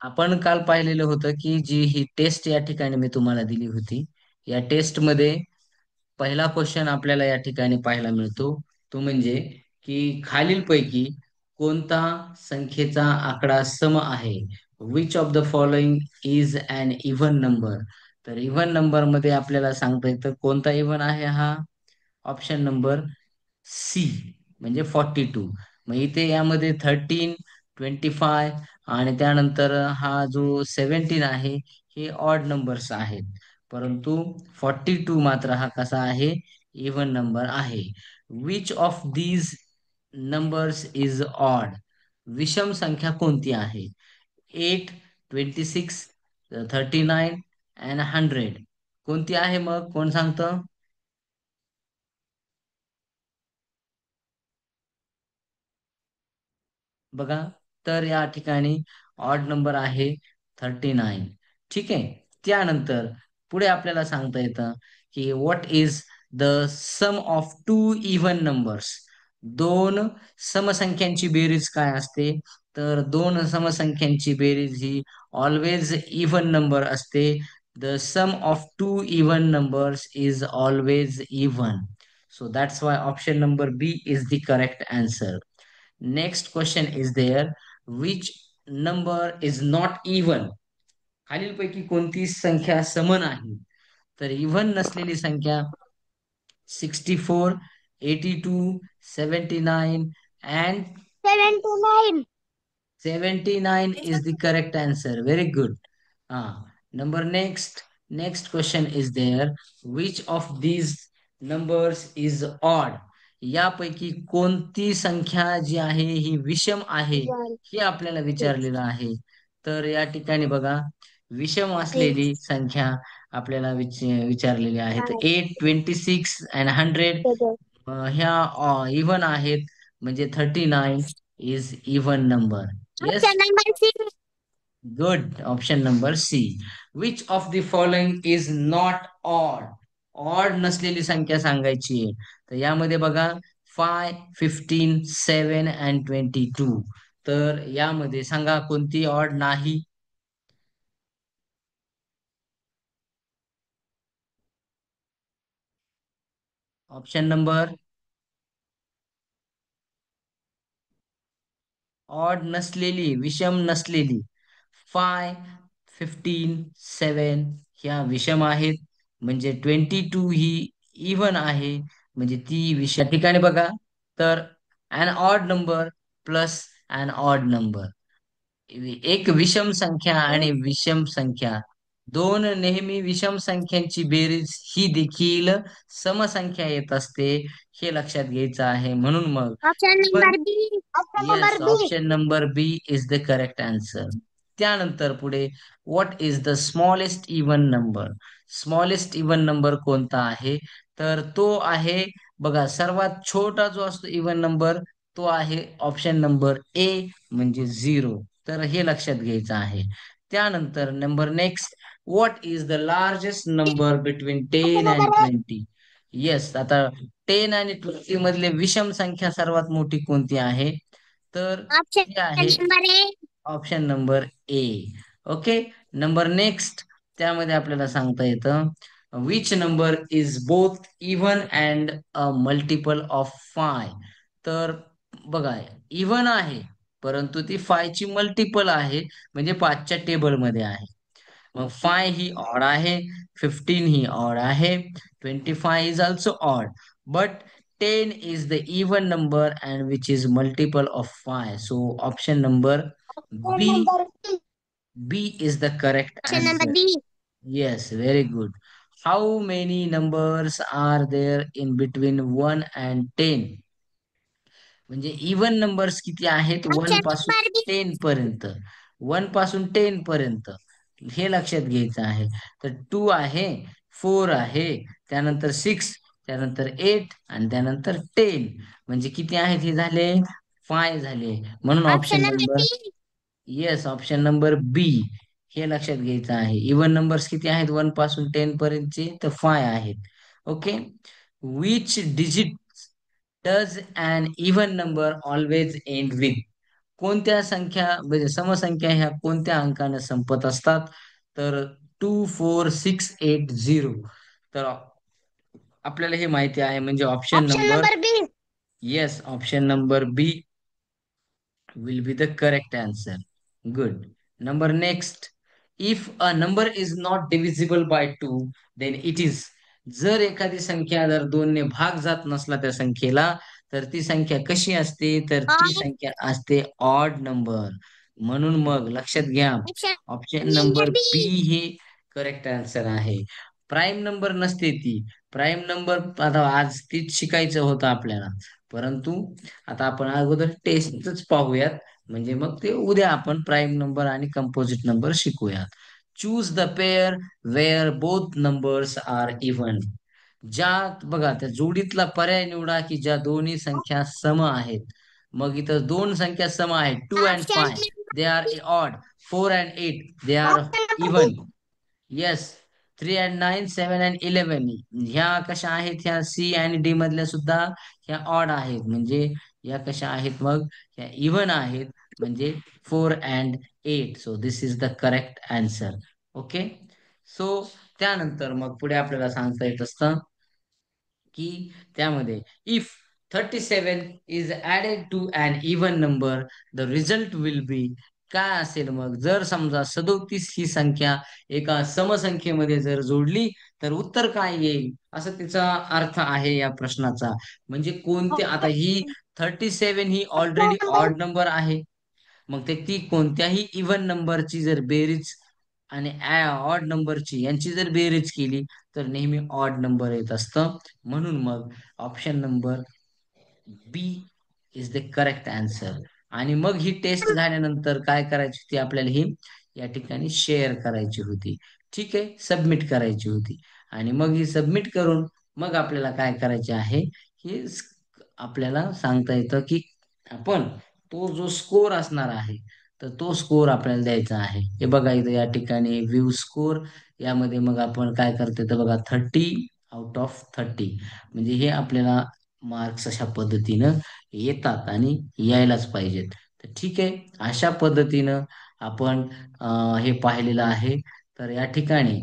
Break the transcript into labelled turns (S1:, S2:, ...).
S1: आपण काल पाहिलेलं होतं की जी ही टेस्ट या ठिकाणी मी तुम्हाला दिली होती. या टेस्ट मध्ये पहिला क्वेश्चन आपल्याला या ठिकाणी पाहायला मिळतो. तो म्हणजे की खालीलपैकी कोणता संख्येचा आकडा सम आहे? Which of the following is an even number? तर इव्हन नंबर मध्ये आपल्याला सांगता येतं कोणता इव्हन आहे हा. ऑप्शन नंबर सी म्हणजे 42. मग इथे यामध्ये 13, 25 आणि त्यानंतर हा जो 17 आहे हे ऑड नंबर्स आहेत. परंतु 42 मात्र हा कसा आहे? इव्हन नंबर आहे. Which of these numbers is odd? विषम संख्या कोणती आहे? 8, 26, 39 अँड 100. कोणती आहे मग? कोण सांगतं? बघा, तर या ठिकाणी ऑड नंबर आहे 39. ठीक आहे. त्यानंतर पुढे आपल्याला सांगता येतं की what is the sum of two even numbers? दोन समसंख्यांची बेरीज काय असते? तर दोन समसंख्यांची बेरीज ही ऑलवेज इव्हन नंबर असते. The sum of two even numbers is always even. So that's why option number B is the correct answer. Next question is there. Which number is not even? खालीलपैकी कोणती संख्या सम नाही? तर even नसलेली संख्या 64, 82, 79 and
S2: 79.
S1: 79 is the correct answer. Very good. Number next question is there. Which of these numbers is odd? यापैकी कोणती संख्या जी आहे ही विषम आहे
S2: One,
S1: हे आपल्याला
S2: two,
S1: विचारलेलं आहे. तर या ठिकाणी बघा, विषम
S2: three,
S1: असलेली संख्या आपल्याला विचारलेली आहे. तर
S2: five,
S1: 8, 26 अँड 100
S2: seven.
S1: ह्या इव्हन आहेत. म्हणजे 39 is even number.
S2: Option
S1: yes.
S2: number C.
S1: Good. Option number C. Which of the following is not odd? Odd नसलेली संख्या सांगायची आहे. तर यामध्ये बघा 5, 15, 7 अँड 22. तर यामध्ये सांगा कोणती ऑड नाही? ऑप्शन नंबर ऑड नसलेली, विषम नसलेली 5, 15, 7 ह्या विषम आहेत. म्हणजे 22 ही इव्हन आहे. म्हणजे ती विषम ठिकाणी बघा. तर अन ऑड नंबर प्लस अन ऑड नंबर, एक विषम संख्या आणि विषम संख्या, दोन नेहमी विषम संख्यांची बेरीज ही देखील समसंख्या येत असते. हे लक्षात घ्यायचं आहे. म्हणून मग
S2: Option
S1: even.
S2: number B. Option
S1: yes,
S2: number B.
S1: Option number B is the correct answer. त्यानंतर पुढे what is the smallest even number? Smallest even number कोणता आहे? तर तो आहे बघा, सर्वात छोटा जो असतो इव्हन नंबर तो आहे ऑप्शन नंबर ए म्हणजे 0. तर हे लक्षात घ्यायचं आहे. त्यानंतर number next, what is the largest number between
S2: Option
S1: 10
S2: number
S1: and
S2: A.
S1: 20? Yes, आता 10 आणि 20 मधले विषम संख्या सर्वात मोठी कोणती आहे? तर
S2: Option
S1: ती आहे
S2: number A.
S1: Option number A. Okay. Number next, त्यामध्ये आपल्याला सांगता येतं which number is both even and a multiple of 5? तर बघा, इव्हन आहे परंतु ती 5 ची मल्टिपल आहे. म्हणजे 5च्या टेबलमध्ये आहे. मग 5 ही ऑड आहे, 15 ही ऑड आहे, 25 is also odd, but 10 is the even number and which is multiple of 5. So option number
S2: Option
S1: B.
S2: number B.
S1: B is the correct
S2: Option number
S1: answer.
S2: B.
S1: Yes, very good. How many numbers are there in between 1 and 10? म्हणजे even numbers किती आहेत
S2: Option
S1: 1 पासून
S2: number B.
S1: 10 पर्यंत? 1 पासून 10 पर्यंत हे लक्षात घ्यायचं आहे. तर 2 आहे, 4 आहे, त्यानंतर 6, त्यानंतर 8 आणि त्यानंतर 10. म्हणजे किती आहेत हे झाले? 5 झाले. म्हणून
S2: Option
S1: ऑप्शन
S2: number
S1: नंबर.
S2: B.
S1: Yes, option number B हे लक्षात घ्यायचं आहे. इव्हन नंबर्स किती आहेत 1 पासून 10 पर्यंतचे? तर 5 आहेत. Okay. Which digit does an even number always end with? कोणत्या संख्या म्हणजे समसंख्या ह्या कोणत्या अंकाने संपत असतात? तर 2 4 6 8 0. तर आपल्याला हे माहिती आहे, म्हणजे option
S2: option
S1: number,
S2: number B.
S1: Yes, option number B will be the correct answer. Good. Number next. If a number is not divisible by 2, then it is. जर एखादी संख्या जर 2 ने भाग जात नसला त्या संख्येला, तर ती संख्या कशी असते? तर ती संख्या असते ऑड नंबर. म्हणून मग लक्षात घ्या,
S2: ऑप्शन
S1: ऑप्शन नंबर
S2: नंबर बी.
S1: बी हे करेक्ट आन्सर आहे. प्राईम नंबर नसते ती. प्राईम नंबर आता आज तीच शिकायचं होतं आपल्याला, परंतु आता आपण अगोदर टेस्टच पाहूयात. म्हणजे मग ते उद्या आपण प्राईम नंबर आणि कंपोजिट नंबर शिकूयात. Choose the pair where both numbers are even. ज्या बघा त्या जोडीतला पर्याय निवडा की ज्या दोन्ही संख्या सम आहेत. मग इथं दोन संख्या सम आहेत, 2 and 5,
S2: option
S1: they are odd. 4 and 8, they are
S2: option number
S1: even.
S2: B.
S1: Yes. 3 and 9, 7 and 11, ह्या कशा आहेत? ह्या सी आणि डी मधल्या सुद्धा ह्या ऑड आहेत. म्हणजे या कशा आहेत मग? ह्या इव्हन आहेत. म्हणजे 4 and 8. So this is the correct answer. Okay. So त्यानंतर मग पुढे आपल्याला सांगता येत असतं की त्यामध्ये if 37 is added to an even number, the result will be. काय असेल मग? जर समजा 37 ही संख्या एका समसंख्येमध्ये जर जोडली, तर उत्तर काय येईल? असं तिचा अर्थ आहे या प्रश्नाचा. म्हणजे कोणते, आता ही 37 ही ऑलरेडी ऑड नंबर आहे. मग ती कोणत्याही इव्हन नंबरची जर बेरीज आणि ऑड नंबरची यांची जर बेरीज केली, तर नेहमी ऑड नंबर येत असतं. म्हणून मग option number B is the correct answer. आणि मग ही टेस्ट झाल्यानंतर काय करायची होती आपल्याला? ही या ठिकाणी शेअर करायची होती. ठीक आहे, सबमिट करायची होती. आणि मग ही सबमिट करून मग आपल्याला काय करायचे आहे? हे आपल्याला सांगता येतं की आपण तो जो स्कोर असणार आहे, तर तो स्कोर आपल्याला द्यायचा आहे. हे बघा इथं या ठिकाणी व्ह्यू स्कोर, यामध्ये मग आपण काय करतो तर बघा 30 out of 30. म्हणजे हे आपल्याला मार्क्स अशा पद्धतीनं येतात आणि यायलाच पाहिजेत. तर ठीक आहे, अशा पद्धतीनं आपण हे पाहिलेलं आहे. तर या ठिकाणी